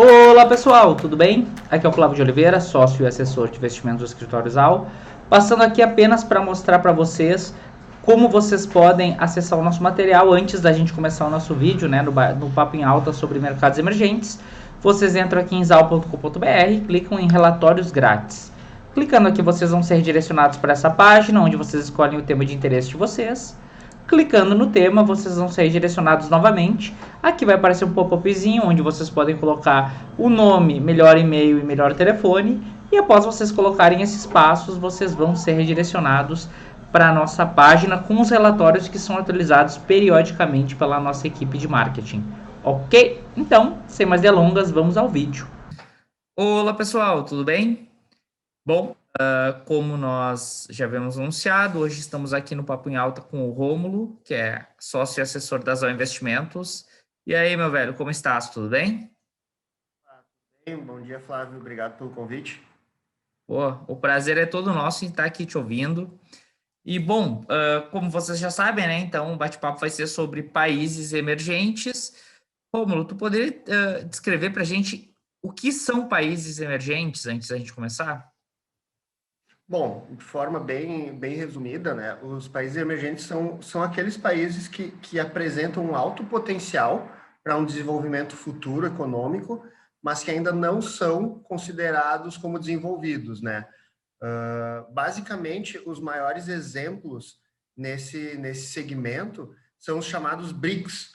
Olá pessoal, tudo bem? Aqui é o Flávio de Oliveira, sócio e assessor de investimentos do Escritório Zal, passando aqui apenas para mostrar para vocês como vocês podem acessar o nosso material antes da gente começar o nosso vídeo, né, no Papo em Alta sobre mercados emergentes. Vocês entram aqui em zal.com.br, clicam em relatórios grátis. Clicando aqui, vocês vão ser direcionados para essa página, onde vocês escolhem o tema de interesse de vocês. Clicando no tema, vocês vão ser direcionados novamente. Aqui vai aparecer um pop-upzinho, onde vocês podem colocar o nome, melhor e-mail e melhor telefone. E após vocês colocarem esses passos, vocês vão ser redirecionados para a nossa página com os relatórios que são atualizados periodicamente pela nossa equipe de marketing. Ok? Então, sem mais delongas, vamos ao vídeo. Olá pessoal, tudo bem? Bom, como nós já havíamos anunciado, hoje estamos aqui no Papo em Alta com o Rômulo, que é sócio e assessor da Zal Investimentos. E aí, meu velho, como estás? Tudo bem? Tudo bem? Bom dia, Flávio. Obrigado pelo convite. Pô, o prazer é todo nosso em estar aqui te ouvindo. E, bom, como vocês já sabem, né? Então, o bate-papo vai ser sobre países emergentes. Rômulo, tu poderia descrever para a gente o que são países emergentes antes da gente começar? Bom, de forma bem resumida, né, os países emergentes são aqueles países que apresentam um alto potencial para um desenvolvimento futuro econômico, mas que ainda não são considerados como desenvolvidos, né? Basicamente, os maiores exemplos nesse segmento são os chamados BRICS,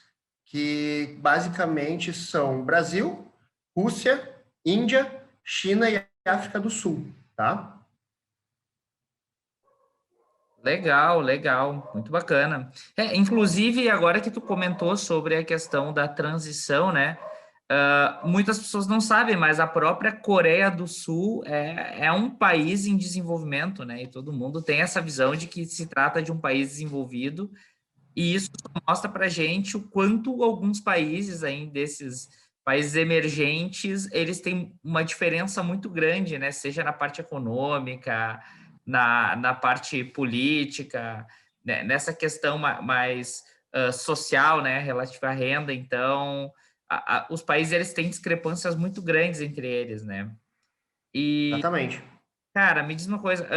que basicamente são Brasil, Rússia, Índia, China e África do Sul, tá? Legal, legal, muito bacana. Inclusive, agora que tu comentou sobre a questão da transição, né? Muitas pessoas não sabem, mas a própria Coreia do Sul é um país em desenvolvimento, né? E todo mundo tem essa visão de que se trata de um país desenvolvido, e isso mostra para gente o quanto alguns países aí desses países emergentes, eles têm uma diferença muito grande, né? Seja na parte econômica, na parte política, né? Nessa questão mais social, né? Relativa à renda. Então, os países eles têm discrepâncias muito grandes entre eles, né? E Exatamente. cara, me diz uma coisa,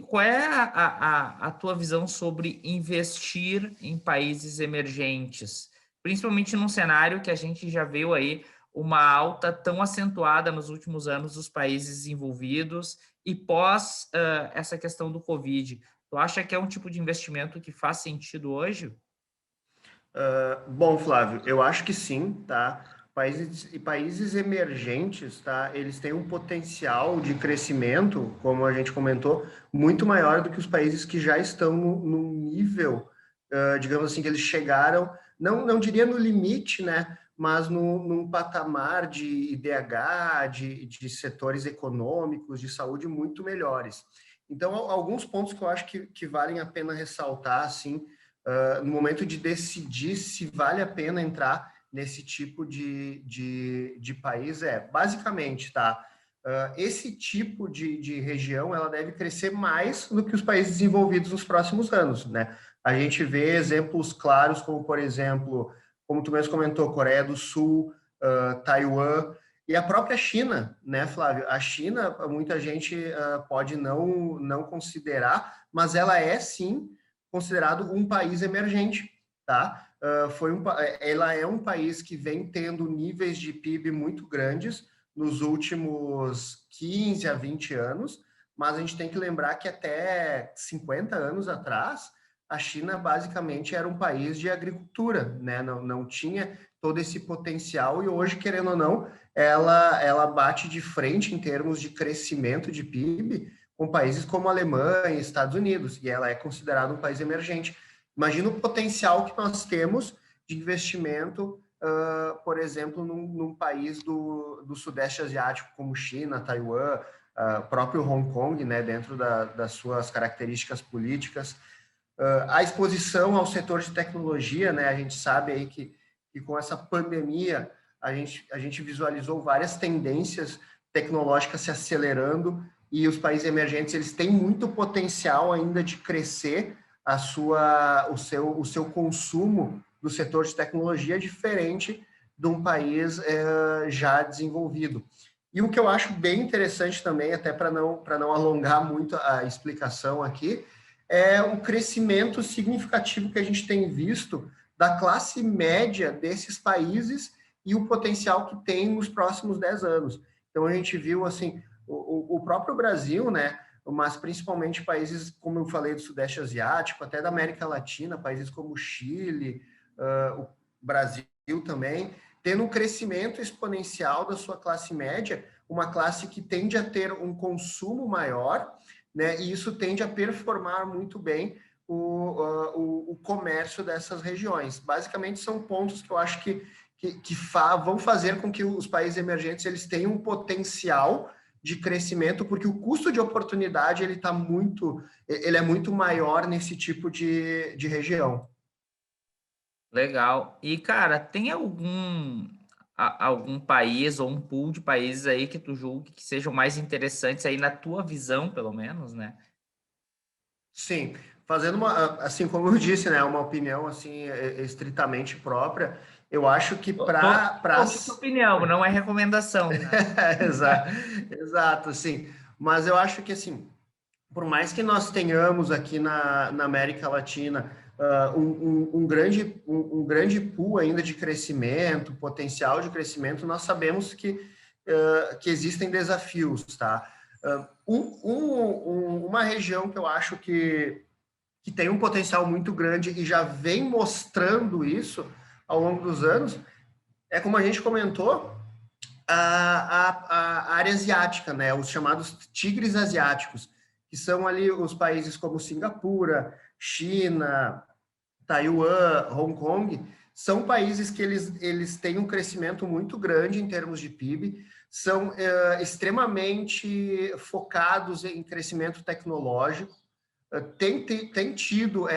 qual é a tua visão sobre investir em países emergentes? Principalmente num cenário que a gente já viu aí uma alta tão acentuada nos últimos anos dos países envolvidos e pós essa questão do Covid. Tu acha que é um tipo de investimento que faz sentido hoje? Bom, Flávio, eu acho que sim, tá? Países emergentes, tá? Eles têm um potencial de crescimento, como a gente comentou, muito maior do que os países que já estão no nível, digamos assim, que eles chegaram, não diria no limite, né? Mas num patamar de IDH, de setores econômicos, de saúde muito melhores. Então, alguns pontos que eu acho que valem a pena ressaltar, assim, no momento de decidir se vale a pena entrar nesse tipo de país, basicamente, tá? Esse tipo de região, ela deve crescer mais do que os países desenvolvidos nos próximos anos, né? A gente vê exemplos claros, como, por exemplo, como tu mesmo comentou, Coreia do Sul, Taiwan, e a própria China, né, Flávio? A China, muita gente pode não considerar, mas ela é, sim, considerado um país emergente, tá? Ela é um país que vem tendo níveis de PIB muito grandes nos últimos 15 a 20 anos, mas a gente tem que lembrar que até 50 anos atrás, a China basicamente era um país de agricultura, né? Não tinha todo esse potencial e hoje, querendo ou não, ela bate de frente em termos de crescimento de PIB com países como Alemanha e Estados Unidos, e ela é considerada um país emergente. Imagina o potencial que nós temos de investimento, por exemplo, num país do Sudeste Asiático, como China, Taiwan, próprio Hong Kong, né, dentro das suas características políticas. A exposição ao setor de tecnologia, né, a gente sabe aí que com essa pandemia, a gente visualizou várias tendências tecnológicas se acelerando, e os países emergentes eles têm muito potencial ainda de crescer o seu consumo do setor de tecnologia, diferente de um país já desenvolvido. E o que eu acho bem interessante também, até para não alongar muito a explicação aqui, é o crescimento significativo que a gente tem visto da classe média desses países e o potencial que tem nos próximos 10 anos. Então, a gente viu, assim, o próprio Brasil, né, mas principalmente países, como eu falei, do Sudeste Asiático, até da América Latina, países como Chile, o Brasil também, tendo um crescimento exponencial da sua classe média, uma classe que tende a ter um consumo maior, né, e isso tende a performar muito bem o comércio dessas regiões. Basicamente, são pontos que eu acho que vão fazer com que os países emergentes eles tenham um potencial de crescimento, porque o custo de oportunidade ele é muito maior nesse tipo de região. Legal. E, cara, tem algum país ou um pool de países aí que tu julgue que sejam mais interessantes aí na tua visão, pelo menos, né? Sim, fazendo assim como eu disse, né, uma opinião assim estritamente própria, eu acho que Somente opinião, não é recomendação, tá? exato, exato, sim. Mas eu acho que assim, por mais que nós tenhamos aqui na América Latina um grande pool ainda de crescimento, potencial de crescimento, nós sabemos que existem desafios, tá? Uma região que eu acho que tem um potencial muito grande e já vem mostrando isso ao longo dos anos, é como a gente comentou, a área asiática, né? Os chamados tigres asiáticos, que são ali os países como Singapura, China, Taiwan, Hong Kong, são países que eles têm um crescimento muito grande em termos de PIB, são extremamente focados em crescimento tecnológico, tem tido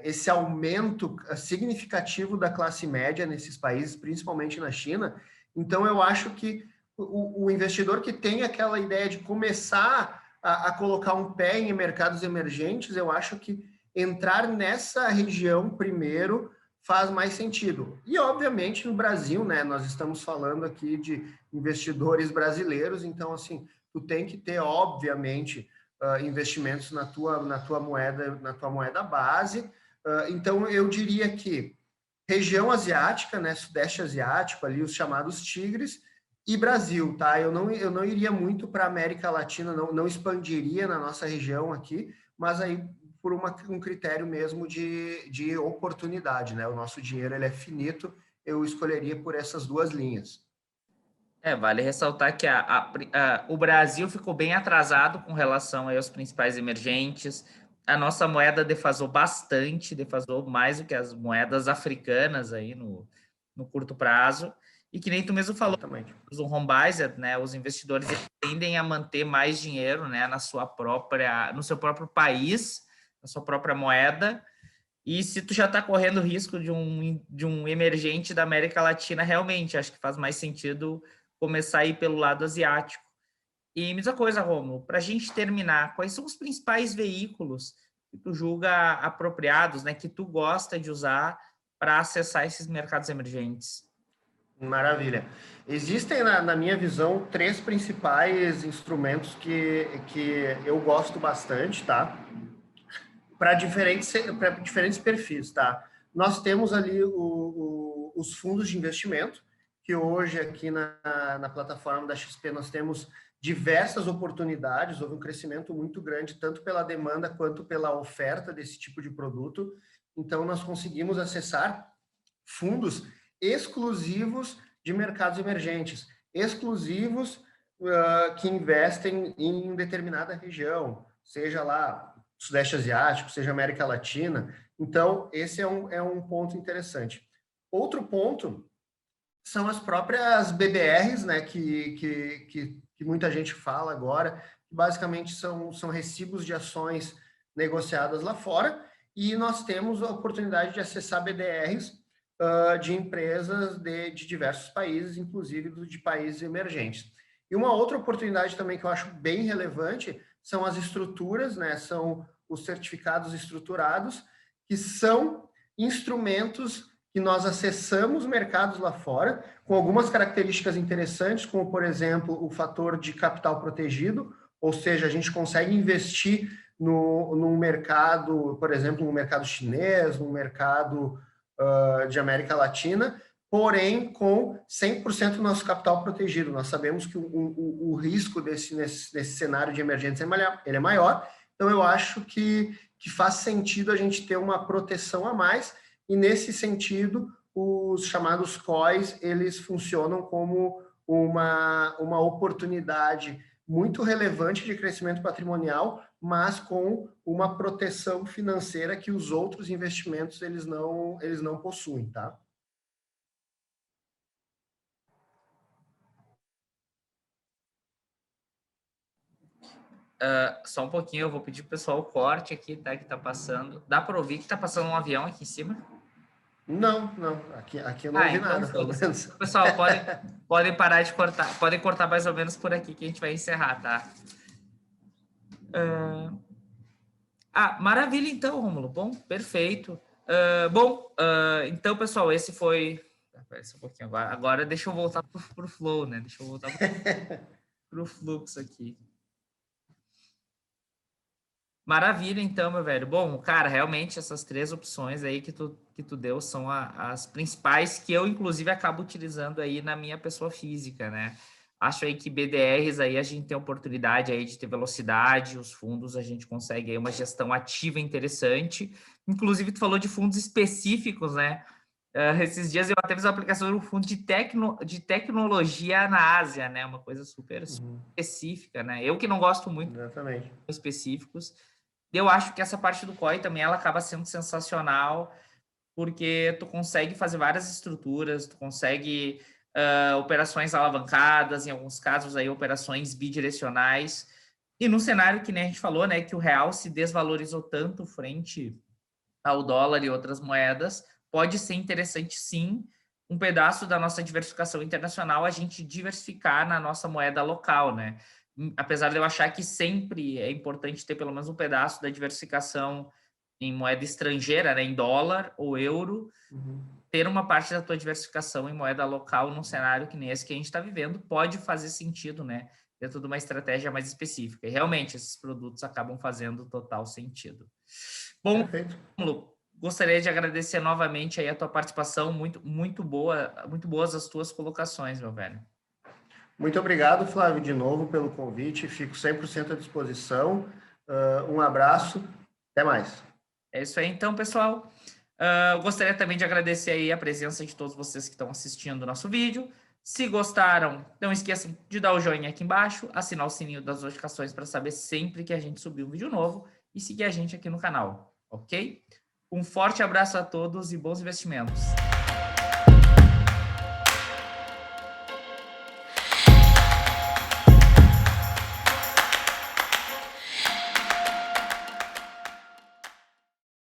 esse aumento significativo da classe média nesses países, principalmente na China. Então, eu acho que o investidor que tem aquela ideia de começar a colocar um pé em mercados emergentes, eu acho que entrar nessa região primeiro faz mais sentido. E, obviamente, no Brasil, né, nós estamos falando aqui de investidores brasileiros, então, assim, tu tem que ter, obviamente, investimentos na tua moeda base. Então, eu diria que região asiática, né, Sudeste Asiático, ali os chamados tigres, e Brasil, tá? Eu não iria muito para a América Latina, não expandiria na nossa região aqui, mas aí por um critério mesmo de oportunidade, né? O nosso dinheiro ele é finito, eu escolheria por essas duas linhas. Vale ressaltar que o Brasil ficou bem atrasado com relação aí aos principais emergentes. A nossa moeda defasou bastante, defasou mais do que as moedas africanas aí no curto prazo. E que nem tu mesmo falou, Exatamente. os home buyers, né, os investidores tendem a manter mais dinheiro, né, no seu próprio país, na sua própria moeda. E se tu já está correndo risco de um emergente da América Latina, realmente, acho que faz mais sentido começar a ir pelo lado asiático. E me diz uma coisa, Romulo, para a gente terminar, quais são os principais veículos que tu julga apropriados, né, que tu gosta de usar para acessar esses mercados emergentes? Maravilha. Existem, na minha visão, três principais instrumentos que eu gosto bastante, tá? Para diferentes perfis, tá? Nós temos ali os fundos de investimento, que hoje aqui na plataforma da XP nós temos diversas oportunidades, houve um crescimento muito grande, tanto pela demanda quanto pela oferta desse tipo de produto. Então, nós conseguimos acessar fundos exclusivos de mercados emergentes, exclusivos que investem em determinada região, seja lá Sudeste Asiático, seja América Latina. Então, esse é um ponto interessante. Outro ponto são as próprias BDRs, né, que muita gente fala agora, que basicamente são recibos de ações negociadas lá fora, e nós temos a oportunidade de acessar BDRs de empresas de diversos países, inclusive de países emergentes. E uma outra oportunidade também que eu acho bem relevante são as estruturas, né? São os certificados estruturados, que são instrumentos que nós acessamos mercados lá fora, com algumas características interessantes, como, por exemplo, o fator de capital protegido, ou seja, a gente consegue investir num mercado, por exemplo, no mercado chinês, no mercado de América Latina, porém com 100% do nosso capital protegido. Nós sabemos que o risco nesse cenário de emergência ele é maior, então eu acho que faz sentido a gente ter uma proteção a mais, e nesse sentido, os chamados COIs, eles funcionam como uma oportunidade muito relevante de crescimento patrimonial, mas com uma proteção financeira que os outros investimentos eles não possuem, tá? Só um pouquinho, eu vou pedir pro pessoal o corte aqui, tá? Que tá passando. Dá para ouvir que tá passando um avião aqui em cima? Não. Aqui eu não ouvi então, nada. Pessoal, podem parar de cortar. Podem cortar mais ou menos por aqui que a gente vai encerrar, tá? Maravilha então, Rômulo. Bom, perfeito. Então, pessoal, esse foi... Parece um pouquinho agora. Agora deixa eu voltar pro flow, né? Deixa eu voltar pro fluxo aqui. Maravilha, então, meu velho. Bom, cara, realmente essas 3 opções aí que tu deu são as principais que eu, inclusive, acabo utilizando aí na minha pessoa física, né? Acho aí que BDRs aí a gente tem oportunidade aí de ter velocidade, os fundos a gente consegue aí uma gestão ativa interessante. Inclusive, tu falou de fundos específicos, né? Esses dias eu até fiz uma aplicação de um fundo de tecnologia na Ásia, né? Uma coisa super específica, né? Eu que não gosto muito Exatamente. de específicos. Eu acho que essa parte do COI também ela acaba sendo sensacional, porque tu consegue fazer várias estruturas, tu consegue operações alavancadas, em alguns casos aí operações bidirecionais, e no cenário que nem a gente falou, né, que o real se desvalorizou tanto frente ao dólar e outras moedas, pode ser interessante sim, um pedaço da nossa diversificação internacional, a gente diversificar na nossa moeda local, né? Apesar de eu achar que sempre é importante ter pelo menos um pedaço da diversificação em moeda estrangeira, né, em dólar ou euro, ter uma parte da tua diversificação em moeda local num cenário que nem esse que a gente está vivendo pode fazer sentido, né, dentro de uma estratégia mais específica. E realmente esses produtos acabam fazendo total sentido. Bom, Romulo, gostaria de agradecer novamente aí a tua participação, muito boas as tuas colocações, meu velho. Muito obrigado, Flávio, de novo pelo convite. Fico 100% à disposição. Um abraço. Até mais. É isso aí, então, pessoal. Gostaria também de agradecer aí a presença de todos vocês que estão assistindo o nosso vídeo. Se gostaram, não esqueçam de dar o joinha aqui embaixo, assinar o sininho das notificações para saber sempre que a gente subir um vídeo novo e seguir a gente aqui no canal, ok? Um forte abraço a todos e bons investimentos.